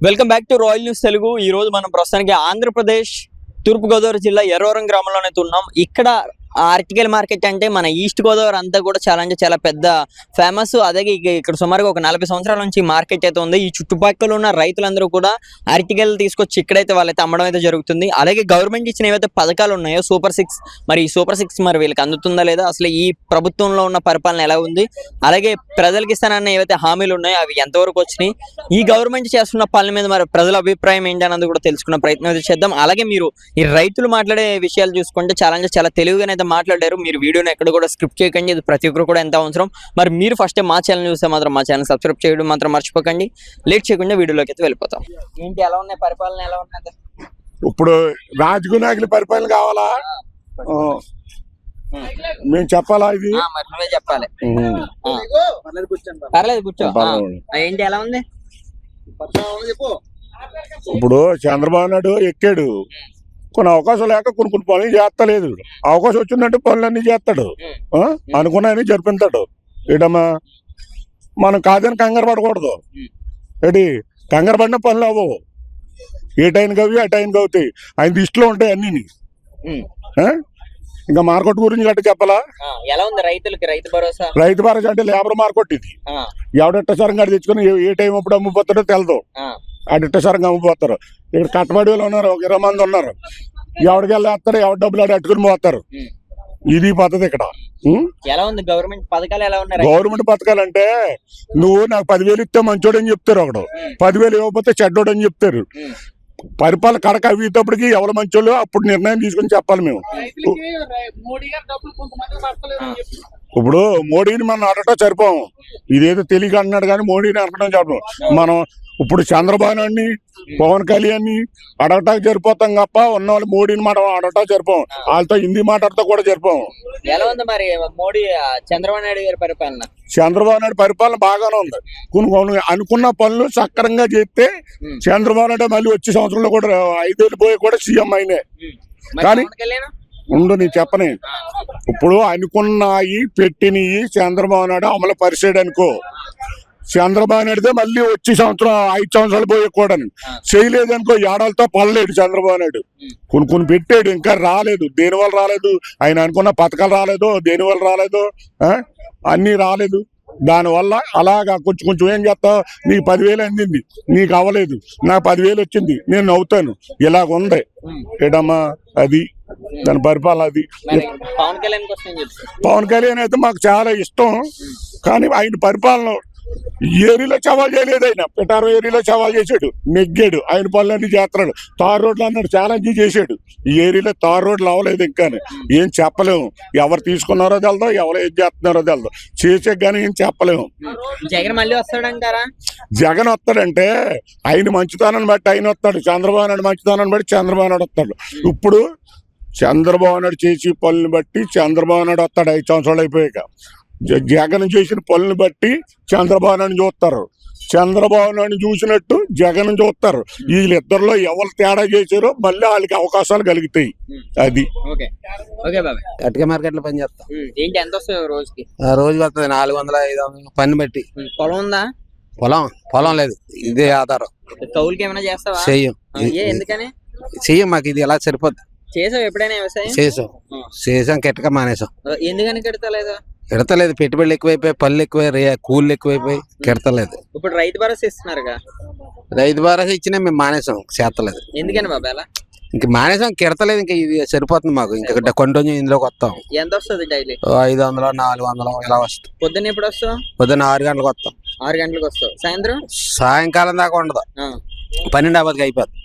Welcome back to royal news Telugu. ఈ రోజు మనం ప్రస్తుతానికి ఆంధ్రప్రదేశ్ తూర్పుగోదావరి జిల్లా ఎర్రవరం గ్రామంలోనే ఉన్నాం. ఇక్కడ ఆర్టికల్ మార్కెట్ అంటే మన ఈస్ట్ గోదావరి అంతా కూడా చాలా అంటే చాలా పెద్ద ఫేమస్. అదే ఇక్కడ సుమారుగా ఒక 40 సంవత్సరాల నుంచి మార్కెట్ అయితే ఉంది. ఈ చుట్టుపక్కల ఉన్న రైతులందరూ కూడా ఆర్టికల్ తీసుకొచ్చి ఇక్కడైతే వాళ్ళైతే అమ్మడం అయితే జరుగుతుంది. అలాగే గవర్నమెంట్ ఇచ్చిన ఏవైతే పథకాలు ఉన్నాయో సూపర్ 6, మరి ఈ సూపర్ 6 మరి వీళ్ళకి అందుతుందా లేదా, అసలు ఈ ప్రభుత్వంలో ఉన్న పరిపాలన ఎలా ఉంది, అలాగే ప్రజలకు ఇస్తానన్న ఏవైతే హామీలు ఉన్నాయో అవి ఎంతవరకు వచ్చినాయి, ఈ గవర్నమెంట్ చేస్తున్న పాలన మీద మరి ప్రజల అభిప్రాయం ఏంటి అన్నది కూడా తెలుసుకున్న ప్రయత్నం అయితే చేద్దాం. అలాగే మీరు ఈ రైతులు మాట్లాడే విషయాలు చూసుకుంటే చాలా అంటే చాలా తెలుగుగానే మాట్లాడారు. మీరు వీడియోని ఎక్కడ కూడా స్క్రిప్ట్ చేయకండి, ఇది ప్రతి ఒక్కరు కూడా ఎంత అవసరం. మరి మీరు ఫస్ట్ మా ఛానల్ చూస్తే మాత్రం మా ఛానల్ సబ్స్క్రైబ్ చేయడం మాత్రం మర్చిపోకండి. లేట్ చేయకుండా వీడియోలోకి అయితే వెళ్ళిపోతాం. ఏంటి ఎలా ఉన్నాయి పరిపాలన, ఎలా ఉన్నది ఇప్పుడు? రాజగునాయకుల పరిపాలన కావాలా, మేము చెప్పాలా? ఇది మరి నువ్వే చెప్పాలి. పర్లేదు కూర్చో. ఏంటి ఎలా ఉంది? ఇప్పుడు చంద్రబాబు నాయుడు ఎక్కాడు, కొన్ని అవకాశం లేక కొన్ని పనులు చేస్తలేదు. అవకాశం వచ్చిందంటే పనులన్నీ చేస్తాడు, అనుకున్నాయని జరిపిస్తాడు. ఏటమ్మా, మనం కాదని కంగారు పడకూడదు. ఏంటి కంగారు పడిన పనులు అవ్వవు. ఏ టైంకి అవి ఆ టైంకి అవుతాయి. ఆయన దృష్టిలో ఉంటాయి అన్ని. ఇంకా మార్కెట్ గురించి గట్ట చెప్పాలా? ఎలా ఉంది రైతులకి రైతు భరోసా? రైతు భరోసా అంటే లేబర్ మార్కెట్. ఇది ఎవడెట్టసారం గడి తెచ్చుకుని ఏ టైం అప్పుడు అమ్మిపోతాడో తెలదు. అడిట్టసారంగా అమ్మిపోతారు. ఇక్కడ కట్టబడి వాళ్ళు ఉన్నారు, ఒక 20 మంది ఉన్నారు. ఎవడికి వెళ్ళేస్తారు, ఎవరి డబ్బులు ఆడి అట్టుకుని పోతారు. ఇది పద్ధతి ఇక్కడ. ఎలా ఉంది గవర్నమెంట్ పథకాలు, ఎలా ఉన్నాయి? గవర్నమెంట్ పథకాలు అంటే నువ్వు నాకు 10,000 ఇస్తే మంచోడు అని చెప్తారు, ఒకడు 10,000 ఇవ్వకపోతే చెడ్డోడు అని చెప్తారు. పరిపాలన కడక అయ్యేటప్పటికి ఎవరు మంచోళ్ళు అప్పుడు నిర్ణయం తీసుకుని చెప్పాలి మేము. ఇప్పుడు మోడీని మనం అడగటం సరిపోము. ఇదేదో తెలియక అంటున్నాడు కానీ మోడీని అడగటం చెప్పం. మనం ఇప్పుడు చంద్రబాబు నాయుడిని, పవన్ కళ్యాణ్ని అడగటానికి సరిపోతాం తప్ప ఉన్న వాళ్ళు మోడీని మాట అడగటం సరిపోం. వాళ్ళతో హిందీ మాట్లాడుతూ కూడా సరిపోం. ఎలా ఉంది మరి మోడీ చంద్రబాబు నాయుడు గారి పరిపాలన? చంద్రబాబు నాయుడు పరిపాలన బాగానే ఉంది. కొన్ని అనుకున్న పనులు సక్రంగా చేస్తే చంద్రబాబు నాయుడు మళ్ళీ వచ్చే సంవత్సరంలో కూడా 5 ఏళ్ళు పోయి కూడా సీఎం అయినే. కానీ ఉండు నీ చెప్పని, ఇప్పుడు అనుకున్నాయి పెట్టినవి చంద్రబాబు నాయుడు అమలు పరిచాడు అనుకో. చంద్రబాబు నాయుడుదే మళ్ళీ వచ్చే సంవత్సరం 5 సంవత్సరాలు పోయి కూడా చేయలేదనుకో, ఏడాలతో పడలేడు చంద్రబాబు నాయుడు. కొన్ని పెట్టాడు, ఇంకా రాలేదు. దేనివల్ల రాలేదు? ఆయన అనుకున్న పథకాలు రాలేదు, దేనివల్ల రాలేదు, అన్నీ రాలేదు. దానివల్ల అలాగా కొంచెం ఏం చేస్తావు, నీకు 10,000 అందింది, నీకు అవ్వలేదు, నాకు 10,000 వచ్చింది, నేను నవ్వుతాను. ఇలాగ ఉంది ఏటమ్మా, అది దాని పరిపాలన. అది పవన్ కళ్యాణ్ అయితే మాకు చాలా ఇష్టం. కానీ ఆయన పరిపాలన ఏరియాలో సవాల్ చేయలేదు. ఆయన పిఠారం ఏరియాలో సవాల్ చేశాడు, నెగ్గాడు. ఆయన పనులన్నీ చేస్తున్నాడు. తారు రోడ్లు అన్నాడు, ఛాలెంజ్ చేశాడు. ఈ ఏరియాలో తారు రోడ్లు అవ్వలేదు. ఇంకా ఏం చెప్పలేము. ఎవరు తీసుకున్నారో తెలదు, ఎవరు ఏం చేస్తున్నారో తెలదు. చేసే కానీ ఏం చెప్పలేము. జగన్ మళ్ళీ వస్తాడంటారా? జగన్ వస్తాడంటే ఆయన మంచితనాన్ని బట్టి ఆయన వస్తాడు, చంద్రబాబు నాయుడు మంచితనాన్ని బట్టి చంద్రబాబు నాయుడు వస్తాడు. ఇప్పుడు చంద్రబాబు నాయుడు చేసే పనులను బట్టి చంద్రబాబు నాయుడు వస్తాడు. 5 సంవత్సరాలు అయిపోయాక జగన్ చేసిన పనులను బట్టి చంద్రబాబు నాయుడు చూస్తారు. చంద్రబాబు నాయుడు చూసినట్టు జగన్ చూస్తారు. వీళ్ళిద్దరిలో ఎవరు తేడా చేశారో మళ్ళీ వాళ్ళకి అవకాశాలు కలుగుతాయి. అది అటుక మార్కెట్ లో పని చేస్తాం. ఏంటి ఎంత వస్తుంది రోజుకి? రోజు వస్తుంది 400-500 పని బట్టి. పొలం ఉందా? పొలం లేదు, ఇదే ఆధారం. కౌలుకి ఏమైనా చేస్తావా? చెయ్యం. ఎందుకని చెయ్యం, మాకు ఇది ఎలా సరిపోద్ది. చేసావు ఎప్పుడైనా వ్యవసాయం? చేసాం, కెట్టక మానేసాం. ఎందుకని కెడతలేదు? కెడతలేదు, పెట్టుబడులు ఎక్కువైపోయి, పళ్ళు ఎక్కువైపోయి, కూలీలు ఎక్కువైపోయి కెడతలేదు. ఇప్పుడు రైతు భరోసా ఇస్తున్నారుగా? రైతు భరోసా ఇచ్చినా మేము మానేసాం, చేస్తలేదు. ఎందుకని బాబా అలా? ఇంక మానేసాం, కెడతలేదు. ఇంకా ఇది సరిపోతుంది మాకు. ఇంకా కొంచెం ఇందులోకి వస్తాం. ఎంత వస్తుంది డైలీ? 500-400 ఇలా వస్తుంది. పొద్దున్న ఎప్పుడు వస్తావు? పొద్దున్న 6 గంటలకు వస్తాం. 6 గంటలకు వస్తావు. సాయంకాలం దాకా ఉండదు, 12 అయిపోద్ది.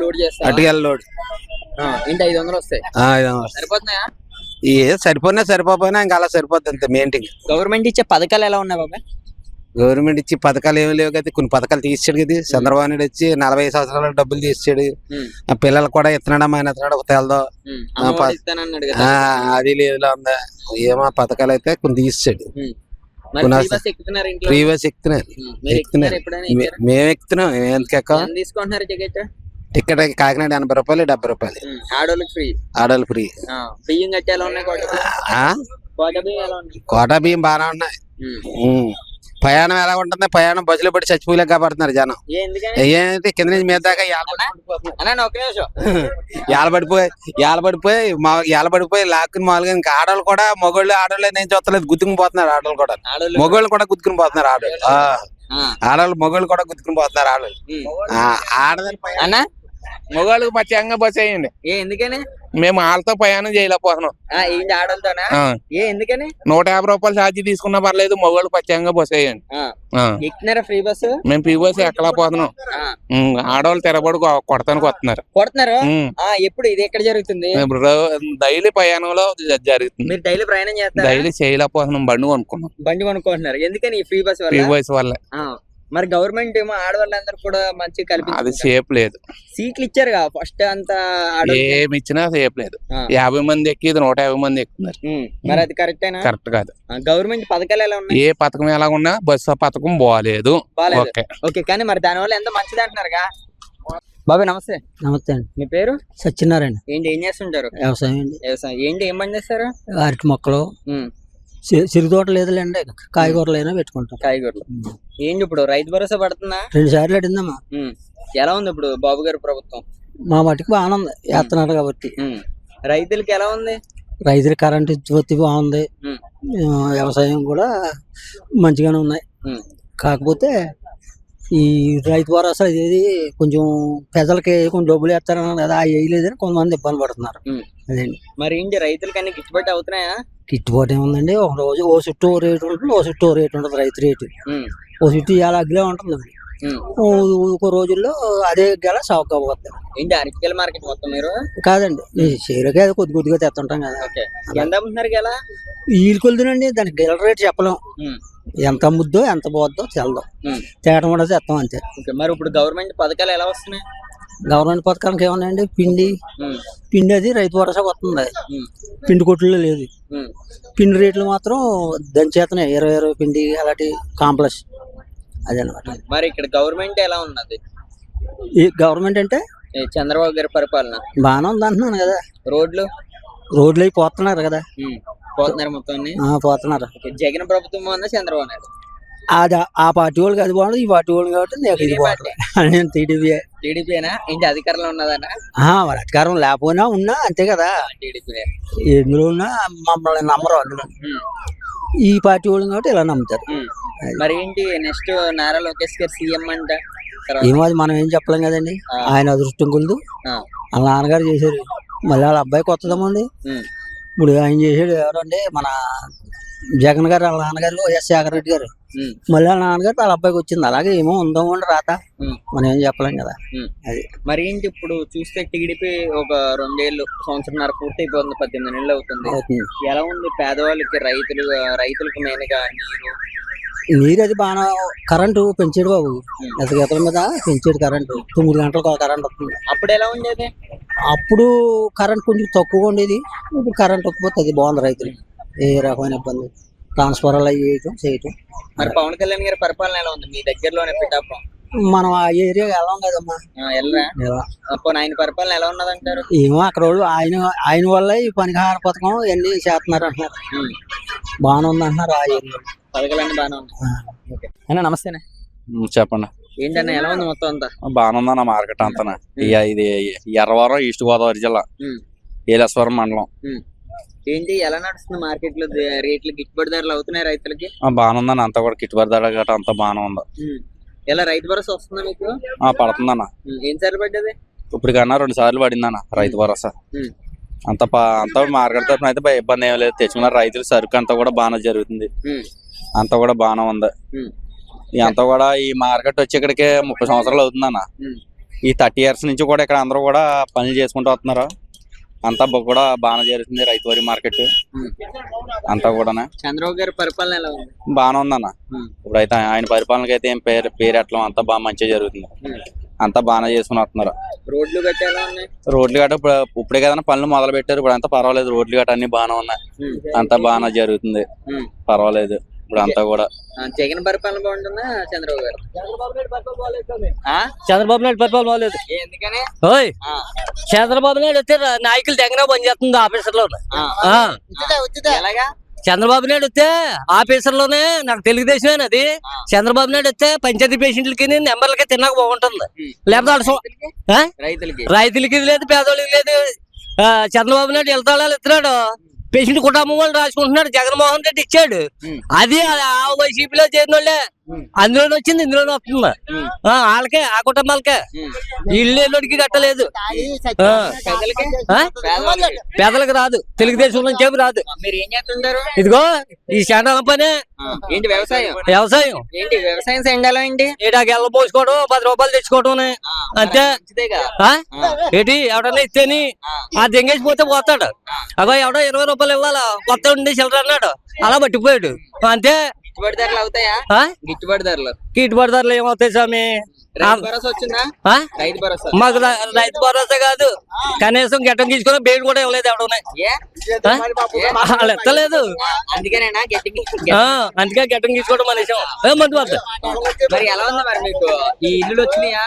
లోడ్ చేస్తా? అటుకెళ్ళ లోడ్. ఏంటి 500 వస్తాయి? 500 సరిపోతున్నాయా? సరిపోయినా సరిపోయినా ఇంకా అలా సరిపోద్ది అంతే. మెయింటైన్. గవర్నమెంట్ ఇచ్చే పథకాలు ఎలా ఉన్నాయి బాబా? గవర్నమెంట్ ఇచ్చి పథకాలు ఏమి లేవు కదా. కొన్ని పథకాలు తీసాడు కదా చంద్రబాబు నాయుడు వచ్చి. 40 సంవత్సరాల డబ్బులు తీసాడు. ఆ పిల్లలు కూడా ఇస్తున్నాడు, ఆయన ఇస్తున్నాడు, ఒక తెలదో. అది లేదు ఉందా ఏమో. పథకాలు అయితే కొన్ని తీసాడు. ఫ్రీ బస్ ఎక్కుతున్నారు. మేము ఎక్కుతున్నాం. ఎందుకు ఎక్క టికెట్ కాకినాడ 80 రూపాయలు, 70 రూపాయలు. ఆడోళ్ళు ఫ్రీ. కోటా బియ్యం బాగానే ఉన్నాయి. ప్రయాణం ఎలా ఉంటుంది? ప్రయాణం బస్సులో పడి చచ్చిపోలేక కాబడుతున్నారు జనం. ఎందుకని ఏంటి కింద నుంచి మీద దాకా అన్న ఒక నిమిషం ఏలబడిపోయి లాక్కుని మామూలుగా ఇంకా ఆడవాళ్ళు కూడా మగవాళ్ళు ఆడవాళ్ళు నేను చూస్తలేదు గుద్దుకుని పోతున్నారు. ఆడవాళ్ళు కూడా ఆడోళ్ళు మగవాళ్ళు కూడా గుద్దుకుని పోతున్నారు. ఆడవాళ్ళు మగవాళ్ళు కూడా గుద్దుకుని పోతున్నారు. ఆడవాళ్ళు అన్న మగవాళ్ళకి ప్రత్యేకంగా బస్ వేయండి. ఎందుకని మేము వాళ్ళతో ప్రయాణం చేయలేకపోతున్నాం. ఏంటి ఆడోళ్ళతోనా? ఎందుకని 150 రూపాయలు ఛార్జీ తీసుకున్నా పర్లేదు, మగవాళ్ళు ప్రత్యేకంగా బస్ వేయండి. ఎక్కుతున్నారా ఫ్రీ బస్సు? మేము ఫ్రీ బస్ ఎక్కలేకపోతున్నాం. ఆడవాళ్ళు తెరబడి కొడతానికి వస్తున్నారు. కొడుతున్నారు. ఎప్పుడు ఇది ఎక్కడ జరుగుతుంది? డైలీ ప్రయాణంలో జరుగుతుంది. మీరు డైలీ ప్రయాణం చేస్తారు? డైలీ చేయలేకపోతున్నాం. బండి కొనుక్కున్నాం. బండి కొనుక్కుంటున్నారు. ఎందుకని ఫ్రీ బస్ ఫ్రీ వల్ల? బస్ వల్ల. మరి గవర్నమెంట్ ఏమో ఆడవాళ్ళందరూ కూడా మంచి అది కల్పించింది. సేఫ్ లేదు. సీట్లు ఇచ్చారు కదా ఫస్ట్ అంతా ఏమి ఇచ్చినా సేఫ్ లేదు. 50 మంది ఎక్కి 150 మంది ఎక్కుతున్నారు. మరి అది కరెక్టేనా? కరెక్ట్ కాదు. గవర్నమెంట్ పథకాలు ఎలా ఉన్నాయి? ఏ పథకం ఎలా ఉన్నా బస్సు పథకం బాగాలేదు. ఓకే కానీ మరి దాని వల్ల ఎంత మంచిది అంటున్నారుగా. బాబాయ్ నమస్తే. నమస్తే అండి. మీ పేరు? సత్యనారాయణ. ఏంటి ఏం చేస్తుంటారు? వ్యవసాయం అండి. వ్యవసాయం ఏంటి ఏం పని చేస్తారు? అరటి మొక్కలు, సిరి తోట లేదులేండి, కాయగూరలు అయినా పెట్టుకుంటాం. కాయగూరలు. ఏంటి ఇప్పుడు రైతు భరోసా పడుతుందా? 2 సార్లు అడిందమ్మా. ఎలా ఉంది ఇప్పుడు బాబు గారి ప్రభుత్వం? మా మటుకు బాగానే ఉంది, వేస్తున్నారు కాబట్టి. రైతులకి ఎలా ఉంది? రైతులు కరెంట్ ఉత్పత్తి బాగుంది, వ్యవసాయం కూడా మంచిగానే ఉన్నాయి. కాకపోతే ఈ రైతు భరోసా ఇది కొంచెం ప్రజలకి కొంచెం డబ్బులు వేస్తారన్నారు కదా, అవి వేయలేదని కొంతమంది ఇబ్బంది పడుతున్నారు. అదండి. మరి ఏంటి రైతులకి అన్ని గిట్టుబాటు అవుతున్నాయా? గిట్టుబాటు ఏముందండి, ఒక రోజు ఓ చుట్టూ రేటు ఉంటుంది, ఓ చుట్టూ రేటు ఉంటుంది. రైతు రేటు ఓ చుట్టూ ఇలా అగ్లే ఉంటుంది. ఒక రోజుల్లో అదే గల చౌక పోతుంది. ఏంటి అరటికాయల మార్కెట్ మొత్తం మీరు? కాదండి, షేరుగా కొద్ది కొద్దిగా తెస్తుంటాం కదా. ఎంత అమ్ముతున్నారు గెల? వీలు కొలుదునండి, దానికి గెల రేటు చెప్పలేం. ఎంత అమ్ముద్దో ఎంత పోద్దో తెలదాం, తేటం కూడా తెస్తాం అంతే. మరి ఇప్పుడు గవర్నమెంట్ పథకాలు ఎలా వస్తున్నాయి? గవర్నమెంట్ పథకానికి ఏమన్నాయండి, పిండి అది రైతు భరోసా వస్తుంది, పిండి కొట్టులో లేదు. పిండి రేట్లు మాత్రం దాని చేతనే 20 పిండి అలాంటి కాంప్లెక్స్ అదనమాట. మరి ఇక్కడ గవర్నమెంట్ ఎలా ఉన్నది? ఈ గవర్నమెంట్ అంటే చంద్రబాబు గారి పరిపాలన బాగానే ఉంది అంటున్నాను కదా. రోడ్లు అవి పోతున్నారు కదా. పోతున్నారు మొత్తం పోతున్నారు. జగన్ ప్రభుత్వం బాగుందా చంద్రబాబు నాయుడు? అది ఆ పార్టీ వాళ్ళకి అది బాగుంది, ఈ పార్టీ వాళ్ళు కాబట్టి నేను ఇది బాగుంది. నేను టీడీపీనా? ఏంటి అధికారంలో ఉన్నదన్నా? మరి అధికారం లేకపోయినా ఉన్నా అంతే కదా. టీడీపీ ఎందులో ఉన్నా మమ్మల్ని నమ్మరు అందులో. ఈ పార్టీ వాళ్ళు కాబట్టి ఇలా నమ్ముతారు. మరి ఏంటి నెక్స్ట్ నారా లోకేష్ గారు సీఎం అంట? ఏమో అది మనం ఏం చెప్పలేం కదండి, ఆయన అదృష్టం కొలదు. వాళ్ళ నాన్నగారు చేశారు, మళ్ళీ వాళ్ళ అబ్బాయి కొత్తదమ్మండి. ఇప్పుడు ఆయన చేసాడు ఎవరండి, మన జగన్ గారు వాళ్ళ నాన్నగారు ఎస్ జగన్ రెడ్డి గారు, మళ్ళీ వాళ్ళ నాన్నగారు వాళ్ళ అబ్బాయికి వచ్చింది. అలాగే ఏమో ఉందామండి రాత, మనం ఏం చెప్పలేం కదా. అది మరి ఏంటి ఇప్పుడు చూస్తే టీడీపీ ఒక 2 ఏళ్ళు సంవత్సరంన్నర పూర్తి అయిపోతుంది, 18 నెలలు అవుతుంది. ఎలా ఉంది పేదవాళ్ళకి, రైతులకు మెయిన్ గా నీరు అది బాగా కరెంటు పెంచాడు బాబు, గతల మీద పెంచాడు కరెంటు. 9 గంటలకు కరెంట్ వస్తుంది. అప్పుడు ఎలా ఉండేది? అప్పుడు కరెంట్ కొంచెం తక్కువగా ఉండేది, ఇప్పుడు కరెంట్ వస్తుంది. అది బాగుంది రైతులు, ఏ రకమైన ఇబ్బంది. ట్రాన్స్ఫార్మర్లు అవి చేయటం. మరి పవన్ కళ్యాణ్ గారి పరిపాలన ఎలా ఉంది? మీ దగ్గరలోనే పిఠాపురం, మనం ఆ ఏరియా వెళ్ళాం కదమ్మా. ఆయన పరిపాలన ఎలా ఉన్నది అంటారు? ఏమో అక్కడ వాళ్ళు ఆయన వల్ల ఈ పనిహార పథకం ఇవన్నీ చేస్తున్నారు అంటున్నారు, బాగానే ఉంది అంటున్నారు. ఆ ఏరియా పథకాలన్నీ బాగానే ఉన్నాయి. అన్న నమస్తేనే. చెప్పండి. ఏంటన్నా ఎలా ఉంది మొత్తం అంతా? బాగానే ఉందన్న మార్కెట్ అంతా. ఇది ఎర్రవరం, ఈస్ట్ గోదావరి జిల్లా, ఏలేశ్వరం మండలం. ఏంటి ఎలా నడుస్తుంది మార్కెట్ లో? రేట్లు గిట్టుబాటు ధరలు అవుతున్నాయి రైతులకి? బాగానే ఉందన్న, అంతా కూడా గిట్టుబాటు ధర గట్రా అంతా బాగానే ఉంది. ఎలా రైతు భరోసా వస్తుందా మీకు? పడుతుందన్న. ఏం సార్లు పడ్డది? ఇప్పటికన్నా 2 సార్లు పడిందన్న రైతు భరోసా. అంతా మార్కెట్ తరఫున అయితే ఇబ్బంది ఏం లేదు. తెచ్చుకున్న రైతుల సరుకు అంతా కూడా బాగానే జరుగుతుంది, అంతా కూడా బాగానే ఉంది. అంతా కూడా ఈ మార్కెట్ వచ్చి ఇక్కడికి 30 సంవత్సరాలు అవుతుందన్న. ఈ 30 years నుంచి కూడా ఇక్కడ అందరూ కూడా పనులు చేసుకుంటూ వస్తున్నారు. అంతా కూడా బాగానే జరుగుతుంది రైతు వరి మార్కెట్ అంతా కూడా. చంద్రబాబు గారి పరిపాలన ఎలా ఉంది? బాగానే ఉందన్న. ఇప్పుడైతే ఆయన పరిపాలనకి అయితే ఏం పేరు ఎట్లా అంతా బాగా మంచిగా జరుగుతుంది, అంతా బాగానే చేసుకుని వస్తున్నారు. రోడ్లు గట్ట ఎలా ఉన్నాయి? రోడ్లు గట్ట ఇప్పుడే కదా పనులు మొదలు పెట్టారు, ఇప్పుడు అంతా పర్వాలేదు. రోడ్లు గట్ట అన్ని బాగానే ఉన్నాయి, అంతా బాగానే జరుగుతుంది, పర్వాలేదు ఇప్పుడు అంతా కూడా. జగన్ పరిపాలన బాగుంటుందా చంద్రబాబు గారు? చంద్రబాబు నాయుడు పరిపాలన బాగలేదు. ఎందుకని? చంద్రబాబు నాయుడు వస్తే నాయకులు దగ్గర పనిచేస్తుంది ఆఫీసర్లో. ఎలాగా? చంద్రబాబు నాయుడు వస్తే ఆఫీసర్లోనే నాకు తెలుగుదేశమే అది. చంద్రబాబు నాయుడు వస్తే పంచాయతీ పేషెంట్లకి నెంబర్లకి తిన్నాక బాగుంటుంది. లేకపోతే రైతులకి ఇది లేదు, పేదోళ్ళకి లేదు. చంద్రబాబు నాయుడు వెళ్తాడా ఇస్తున్నాడు, పేషెంట్ కుటుంబం వాళ్ళు రాసుకుంటున్నాడు. జగన్మోహన్ రెడ్డి ఇచ్చాడు, అది ఆ వైసీపీలో చేరిన వాళ్ళే. అందులోనే వచ్చింది, ఇందులోనే వస్తుంది. వాళ్ళకే, ఆ కుటుంబాలకే. ఇల్లు ఎల్లుడికి కట్టలేదు. పేదలకు రాదు, తెలుగుదేశం నుంచి చెప్పి రాదు. మీరు ఏం చేస్తుంటారు? ఇదిగో ఈ శాండాలం పనే. ఏంటి వ్యవసాయం? వ్యవసాయం ఏంటి వ్యవసాయం సెండాలం ఏంటి? ఏటాకి ఎల్ల పోసుకోవడం, 10 రూపాయలు తెచ్చుకోవడం అంతే. ఏంటి ఎవడన్నా ఇస్తేని ఆ దెంగేసిపోతే పోతాడు. అగో ఎవడో 20 రూపాయలు ఇవ్వాలా, కొత్త ఉండి చిల్లర అన్నాడు, అలా పట్టిపోయాడు అంతే. గిట్టుబాటు ధరలు అవుతాయా? గిట్టుబాటు ధరలు గిట్టుబాటు ధరలు ఏమవుతాయి స్వామి? రైతు భరోసా వచ్చిందా? రైతు భరోసా మాకు రైతు భరోసా కాదు, కనీసం గెట్టం తీసుకుని బేడు కూడా ఇవ్వలేదు ఎవడనే. వాళ్ళు ఎత్తలేదు, అందుకేనేనా అందుకే గెట్టం తీసుకోవడం మనిషం మంది వద్ద. మరి ఎలా ఉంది మరి మీకు ఈ ఇల్లులు వచ్చినాయా?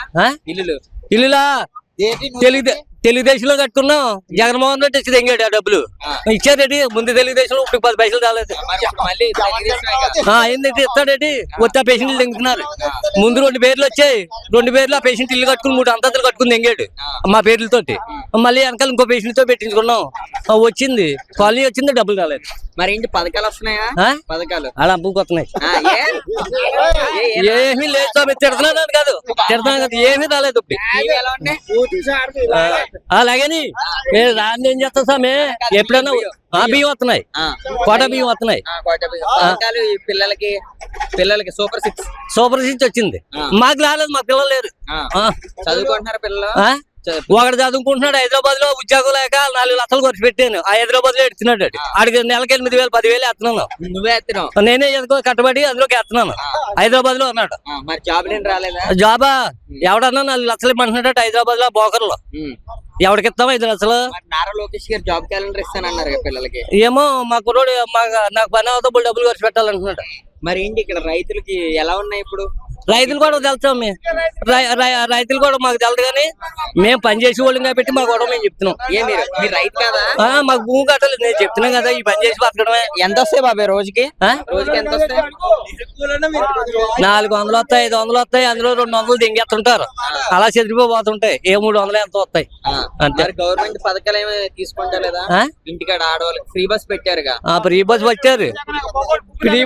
ఇల్లులా తెలుగుదేశంలో కట్టుకున్నాం. జగన్మోహన్ రెడ్డి ఇచ్చి తెంగాడు ఆ డబ్బులు, ఇచ్చారెడ్డి. ముందు తెలుగుదేశంలో ఇప్పుడు 10 పైసలు రాలేదు. ఏంటంటే ఇస్తాడేటి, వచ్చి ఆ పేషెంట్లు తెంగుతున్నారు. ముందు 2 పేర్లు వచ్చాయి, 2 పేర్లు ఆ పేషెంట్ ఇల్లు కట్టుకుని 3 అంతస్తులు కట్టుకుని తెంగాడు మా పేర్లతోటి. మళ్ళీ వెనకాల ఇంకో పేషెంట్ తో పెట్టించుకున్నాం, వచ్చింది కాలనీ వచ్చింది, డబ్బులు రాలేదు. మరి ఏంటి పథకాలు వస్తున్నాయా? పథకాలు అలా అమ్ముకొస్తున్నాయి. ఏమీ లేదు స్వామి, తిడుతున్నాను కాదు, తిడుతున్నాను కాదు, ఏమీ రాలేదు. అలాగని రాని ఏం చేస్తాం స్వామి, ఎప్పుడైనా బియ్యం వస్తున్నాయి, కోట బియ్యం వస్తున్నాయి. పిల్లలకి సూపర్ 6 వచ్చింది, మాకు రాలేదు, మా పిల్లలు లేరు. చదువుకుంటున్నారు పిల్లలు. ఒకడు చదువుకుంటున్నాడు హైదరాబాద్ లో, ఉద్యోగం లేక 4 లక్షలు ఖర్చు పెట్టాను. హైదరాబాద్ లో ఎడుతున్నాడు, ఆడికి నెలకి 8,000 10,000 ఎత్తున్నాను. నువ్వే ఎత్తున్నావు? నేనే ఎందుకో కట్టబడి అందులోకి ఎత్తున్నాను. హైదరాబాద్ లో ఉన్నాడు. మరి జాబ్ రాలేదా? జాబా ఎవడన్నా 4 లక్షలు ఇమ్మంటున్నాడు హైదరాబాద్ లో, బోకర్లో. ఎవరికి ఇస్తాం 5 లక్షలు? నారా లోకేష్ గారు జాబ్ క్యాలెండర్ ఇస్తానన్నారు పిల్లలకి. ఏమో మా కుర్రోడు నాకు పని అవుతా డబ్బులు ఖర్చు పెట్టాలంటున్నాడు. మరి ఏంటి ఇక్కడ రైతులకి ఎలా ఉన్నాయి ఇప్పుడు? రైతులు కూడా తెలుస్తాం, రైతులు కూడా మాకు తెలుదు, కానీ మేము పని చేసే వాళ్ళం కాబట్టి మాకు కూడా మేము చెప్తున్నాం. మీరు రైతు కదా? మాకు భూమి కట్టలేదు, నేను చెప్తున్నాం కదా, ఈ పని చేసి బతకడమే. ఎంత వస్తాయి బాబాయ్ రోజుకి? ఎంత వస్తాయి? 400 వస్తాయి, 500 వస్తాయి, అందులో 200 దింగేస్తుంటారు. అలా చెదిరిపోతుంటాయి. 300 ఎంత వస్తాయి అంతే. గవర్నమెంట్ పథకాలు ఏమి తీసుకుంటా లేదా? ఇంటికాడ ఆడవాళ్ళకి ఫ్రీ బస్ పెట్టారుగా. ఫ్రీ బస్ వచ్చారు, ఫ్రీ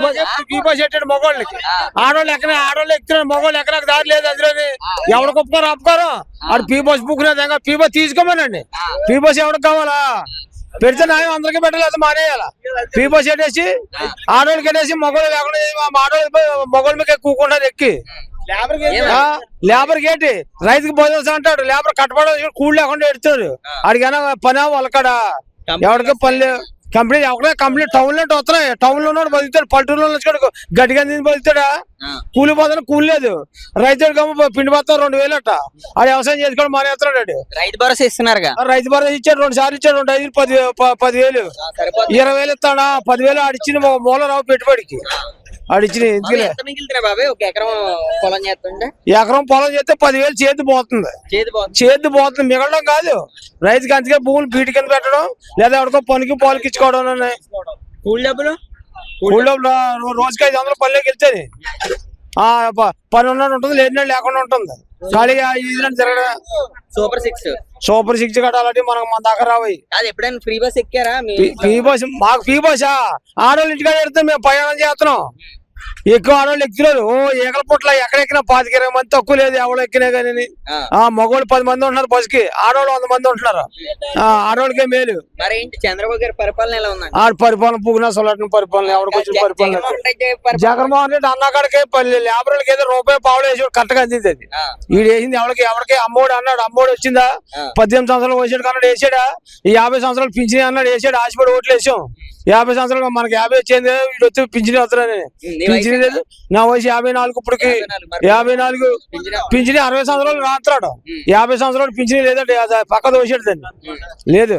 బస్ పెట్టాడు మగవాళ్ళకి. ఆడవాళ్ళు ఎక్కడ, ఆడవాళ్ళు ఎక్కుతున్నారు, మగవాళ్ళు ఎక్కడ దారి లేదు. అందులోని ఎవరికి ఒప్పుకోరు అప్పుకోరు. ఆడు పీ బస్ బుక్ లేదా, పీ బస్ తీసుకోమనండి. పీ బస్ ఎవరికి కావాలా? పెడితే న్యాయం అందరికీ పెట్టలేదు, మానేయాల. పీ బస్ పెట్టేసి ఆడవాళ్ళకి పెట్టేసి మగవాళ్ళు లేకుండా ఆడవాళ్ళు మగవాళ్ళ మీద కూకుంటారు ఎక్కి. లేబర్ ఏంటి రైతుకి భోజనం అంటాడు, లేబర్ కట్టబడి కూలి లేకుండా ఎడుతాడు. ఆడికైనా పని వాళ్ళకాడ ఎవరికి పని కంపెనీ ఒకటే కంపెనీ టౌన్ లో వస్తున్నాయి. టౌన్ లో ఉన్నాడు బతుకుతాడు, పల్లెటూరులో గట్టిగా బతుకుతాడా? కూలి పోతాడు, కూలి లేదు. రైతుడు పిండి పోతాడు 2,000 అట్ట. ఆడు వ్యవసాయం చేసుకోవడం మానేస్తున్నాడు. రైతు భరోసా ఇస్తున్నారుగా. రైతు భరోసా ఇచ్చాడు, 2 సార్లు ఇచ్చాడు. 2 5 10,000 20,000 ఇస్తాడా? 10,000 ఆడిచ్చిన మూలరావు పెట్టుబడికి ఆడిచ్చిన. బాబాయ్ ఒక ఎకరం పొలం చేస్తుంటే, ఎకరం పొలం చేస్తే 10,000 చేతి పోతుంది, మిగలడం కాదు. రైతుకి అందుకే భూములు బీటి కింద పెట్టడం, లేదా ఎవరికో పనికి పాలకి ఇచ్చుకోవడం. కూలి డబ్బులు రోజుకి 500 పనిలోకి వెళ్తుంది. పని ఉన్నట్టు ఉంటుంది, లేని లేకుండా ఉంటుంది. ఖాళీగా తిరగడం. సూపర్ 6 కట్టాలంటే మనకు మన దాకా రావు. ఎప్పుడైనా ఫ్రీ బస్ ఎక్కారా? ఫ్రీ బస్ మాకు ఫ్రీ బస్సా? ఆడవాళ్ళు ఇంటికాడ పెడితే మేము ప్రయాణం చేస్తున్నాం. ఎక్కువ ఆడవాళ్ళు ఎక్కుతున్నారు. ఏకల పుట్ల ఎక్కడెక్కినా 25-20 మంది తక్కువ లేదు ఎవరు ఎక్కినా కానీ. మగవాళ్ళు 10 మంది ఉంటున్నారు బస్కి, ఆడవాళ్ళు 100 మంది ఉంటున్నారు. ఆడవాళ్ళకే మేలు. మరి ఏంటి చంద్రబాబు గారి పరిపాలన ఎలా ఉంది? ఆడ పరిపాలన పుగ్నా సొలటిన పరిపాలన, ఎవరికి వచ్చిన పరిపాలన. జగన్మోహన్ రెడ్డి అన్నకాడికే లేబర్లకి ఏదో ₹1 వేసి కరెక్ట్గా అందింది. అది వీడు వేసింది ఎవరికి అమ్మోడు అన్నాడు. అమ్మోడు వచ్చిందా? 18 సంవత్సరాలు వేసాడు కన్నాడు, వేసాడా? ఈ 50 సంవత్సరాలు పింఛన్ అన్నాడు, వేసాడు. ఆశపడి ఓట్లు వేసాం. 50 సంవత్సరాలు మనకి 50 వచ్చింది, వీడు వచ్చి పింఛన్ వస్తున్నాను. పింఛన్ లేదు. నా వయసు 54 ఇప్పటికి 54 పింఛన్ 60 సంవత్సరాలు రాత్రాడు 50 సంవత్సరాలు పింఛన్ లేదండి. అది పక్క దోసాడు దాన్ని లేదు.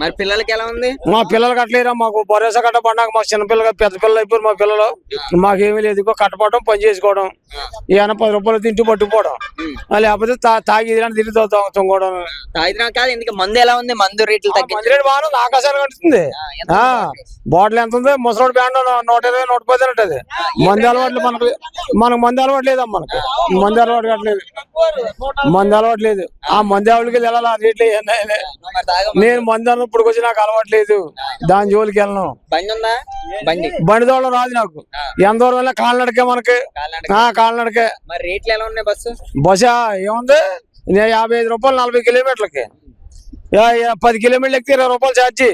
మరి పిల్లలకి ఎలా ఉంది? మా పిల్లలు కట్టలేరా, మాకు భరోసా కట్టబడినాక మా చిన్న పిల్లలు పెద్ద పిల్లలు అయిపోయారు. మా పిల్లలు మాకేమీ లేదు, ఇంకో కట్టపడడం పని చేసుకోవడం, ఏమైనా 10 రూపాయలు తింటూ పట్టుకుపోవడం, లేకపోతే తాగి తిరిగి తొంగడం. కాదు, ఎందుకు మందు ఎలా ఉంది? మందు రేట్లు మంది రేటు బాగా ఆకాశాలు కట్టుతుంది. బాటిల్ ఎంత ఉంది? ముసలోడు బ్యాండ్ 120, 110 ఉంటుంది. మంది అలవాట్లు మనకు మంది అలవాటు లేదమ్మా. మనకు మంది అలవాటు కట్టలేదు, మంది అలవాటు లేదు. ఆ మంది ఆవిడకి వెళ్ళాలి రేట్లు. నేను మంది అన్నప్పుడు వచ్చి నాకు అలవాటు లేదు, దాని జోలికి వెళ్ళను. బండి దోళం రాదు నాకు. ఎంత దూరం వెళ్ళా కాలినడకే మనకి, కాలినడకే. బస్సు ఏముంది 55 రూపాయలు 40 కిలోమీటర్లకి. 10 కిలోమీటర్లు ఎక్కితే 20 రూపాయలు ఛార్జీ.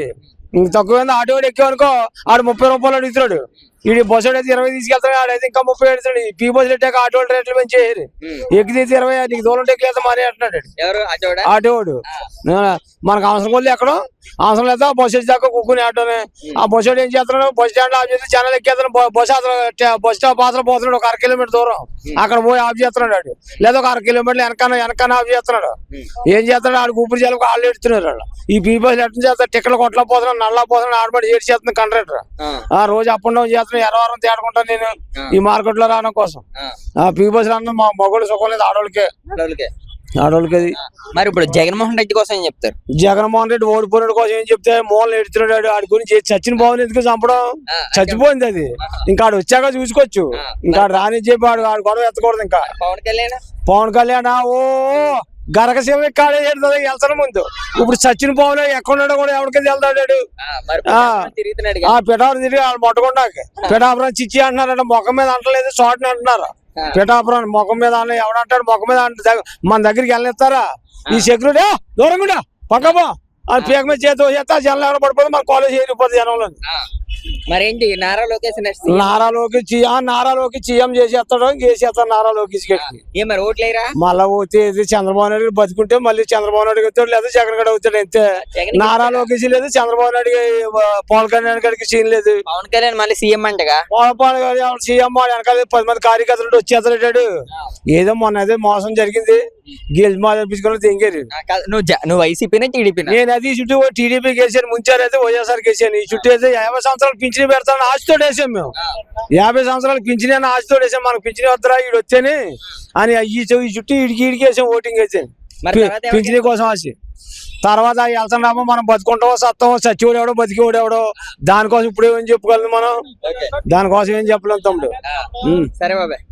ఇంక తక్కువ ఆటో ఎక్కామనుకో ఆడు 30 రూపాయలు అడుగుతున్నాడు. ఈ బస్సు అయితే 20 తీసుకెళ్తాడు, ఆడైతే ఇంకా 30 అడుగుతాడు. పీ బస్సులు ఎట్టాక ఆటో రేట్లు పెంచేయారు. ఎక్కితే 20, నీకు దూరం ఎక్కలేదు మరి అంటున్నాడు ఆటోవాడు. మనకు అవసరం కొద్ది ఎక్కడో అవసరం లేదా బస్సు వచ్చి దాకా కూకుని ఆటోనే. ఆ బస్సు ఏం చేస్తున్నాడు, బస్ స్టాండ్ ఆఫ్ చేసి ఛానల్ ఎక్కేస్తాను. బస్ స్టాప్ అవసరం పోతున్నాడు 1/2 కిలోమీటర్ దూరం, అక్కడ పోయి ఆఫ్ చేస్తున్నాడు. లేదా 1/2 కిలోమీటర్లు వెనకాన ఆఫ్ చేస్తున్నాడు. ఏం చేస్తున్నాడు, ఆడు ఊపిరి చేయాలి ఆళ్ళు ఎడుతున్నారు వాళ్ళు. ఈ పీ బస్సులు ఎట్లా చేస్తారు, టికెట్లు కొట్లా పోతున్నాడు, నల్లా పోతున్నాడు, ఆడబడి ఏడు చేస్తుంది కండక్టర్. రోజు అప్ అండ్ డౌన్ చేస్తున్నాడు. ఎరవారం తేడుకుంటాను నేను ఈ మార్కెట్ లో రావడం కోసం. పీ బస్సులు అన్న మా మగోళ్ళు సుఖం లేదు, ఆడోళ్ళకే. అది మరి ఇప్పుడు జగన్మోహన్ రెడ్డి కోసం ఏం చెప్తారు? జగన్మోహన్ రెడ్డి ఓడిపోయిన కోసం ఏం చెప్తే మూలలు ఎడుతున్నాడు. ఆడి గురించి చచ్చిన బాగుంది ఎందుకు చంపడం, చచ్చిపోయింది అది. ఇంకా ఆడు వచ్చాక చూసుకోవచ్చు. ఇంకా రాని చెప్పి ఆడు గొడవ ఎత్తకూడదు. ఇంకా పవన్ కళ్యాణ్ ఓ గరక శివ కాడే వెళ్తాను ముందు. ఇప్పుడు సచిన్ పవన్ ఎక్కడున్నాడో కూడా ఎవరికైతే వెళ్తాడు. పిఠాపురం తిరిగి వాళ్ళు మొట్టకొండాకి పిఠాపురం చిచ్చి అంటున్నారంట, ముఖం మీద అంటలేదు చోటని అంటున్నారు. పిఠాపురం ముఖం మీద అన్న ఎవడంటాడు, ముఖం మీద అంటే మన దగ్గరికి వెళ్ళనిస్తారా? ఈ సెక్యూరిటీ దూరంగా పక్కపో అని పేక మీద చేతి చేస్తా జనం ఎవరు పడిపోతే మన కాలేజ్ వెళ్ళిపోతుంది జనంలో. మరేంటి నారా లోకేష్ సీఎం చేసేస్తాడు, చేసేస్తాడు నారా లోకేష్ గట్టి. మళ్ళా పోతే చంద్రబాబు నాయుడు బతుకుంటే మళ్ళీ చంద్రబాబు నాయుడు అవుతాడు, లేదా జగన్ గడ అవుతాడు. అంతే. నారా లోకేష్ లేదు, చంద్రబాబు నాయుడు పవన్ కళ్యాణ్ గడికి సీన్ లేదు. పవన్ కళ్యాణ్ మళ్ళీ సీఎం అంటగా. పవన్ కళ్యాణ్ సీఎం వెనకాల 10 మంది కార్యకర్తలు వచ్చేస్తాడు. ఏదో మొన్న అదే మోసం జరిగింది, గెలిచి మా తెప్పించుకుని తెంగారు. నువ్వు వైసీపీనే టీడీపీ? నేను అది చుట్టూ టీడీపీ గెలిచాను, ముంచారు అయితే వైఎస్ఆర్ గెలిచాను. ఈ చుట్టూ అయితే 50 సంవత్సరాలు పింఛన్ పెడతాను ఆశతో వేసాం మేము. 50 సంవత్సరాలు పింఛన్ అని ఆశతో వేసాం. మనకు పింఛన్ వద్దరా ఈడు వచ్చాని అని ఈ చుట్టూ ఇడికి వేసాం, ఓటింగ్ వేసాను పింఛన్ కోసం ఆశ. తర్వాత వెళ్తున్నామో మనం బతుకుంటామో సత్తామో, చచ్చివాడు ఎవడో బతికేవాడు ఎవడో. దానికోసం ఇప్పుడు ఏం చెప్పుకోలేదు మనం, దానికోసం ఏం చెప్పలేము తమ్ముడు. సరే బాబాయ్.